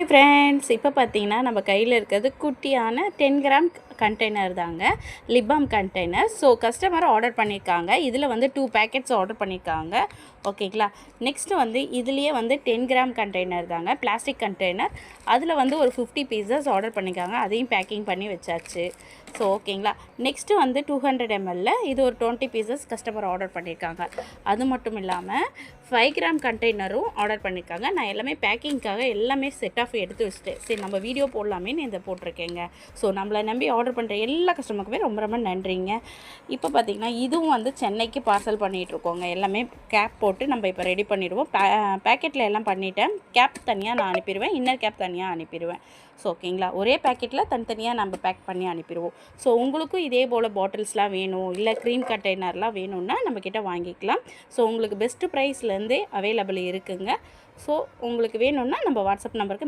Friends, இப்போ பார்த்தீங்கன்னா நம்ம கையில் இருக்கிறது குட்டியான 10 கிராம் கண்டெய்னர் தாங்க, lip balm container. So customer order பண்ணியிருக்காங்க. இதில் வந்து 2 பேக்கெட்ஸ் ஆர்டர் பண்ணியிருக்காங்க. ஓகேங்களா. நெக்ஸ்ட்டு வந்து இதுலேயே வந்து 10 கிராம் கண்டெய்னர் தாங்க, பிளாஸ்டிக் கண்டெய்னர். அதில் வந்து ஒரு 50 பீசஸ் ஆர்டர் பண்ணியிருக்காங்க. அதையும் பேக்கிங் பண்ணி வச்சாச்சு. ஸோ ஓகேங்களா. நெக்ஸ்ட்டு வந்து 200 ml இது ஒரு 20 பீசஸ் கஸ்டமர் ஆர்டர் பண்ணியிருக்காங்க. அது மட்டும் இல்லாமல் 5 கிராம் கண்டெய்னரும் ஆர்டர் பண்ணியிருக்காங்க. நான் எல்லாமே பேக்கிங்க்காக எல்லாமே செட் ஆஃப் எடுத்து வச்சுட்டேன். சரி, நம்ம வீடியோ போடலாமேன்னு இதை போட்டிருக்கேங்க. ஸோ நம்மளை நம்பி ஆர்டர் பண்ணுற எல்லா கஸ்டமருக்குமே ரொம்ப ரொம்ப நன்றிங்க. இப்போ பார்த்திங்கன்னா இதுவும் வந்து சென்னைக்கு பார்சல் பண்ணிகிட்ருக்கோங்க. எல்லாமே கேப் போட்டு நம்ம இப்போ ரெடி பண்ணிவிடுவோம். பேக்கெட்டில் எல்லாம் பண்ணிவிட்டேன். கேப் தனியாக நான் அனுப்பிடுவேன், இன்னர் கேப் தனியாக அனுப்பிடுவேன். ஸோ ஓகேங்களா. ஒரே பேக்கெட்டில் தனித்தனியாக நம்ம பேக் பண்ணி அனுப்பிடுவோம். ஸோ உங்களுக்கும் இதே போல் பாட்டில்ஸ்லாம் வேணும், இல்லை க்ரீம் கண்டெய்னர்லாம் வேணும்னா நம்மக்கிட்ட வாங்கிக்கலாம். ஸோ உங்களுக்கு பெஸ்ட்டு ப்ரைஸ்லேருந்தே அவைலபிள் இருக்குங்க. ஸோ உங்களுக்கு வேணும்னா நம்ம வாட்ஸ்அப் நம்பருக்கு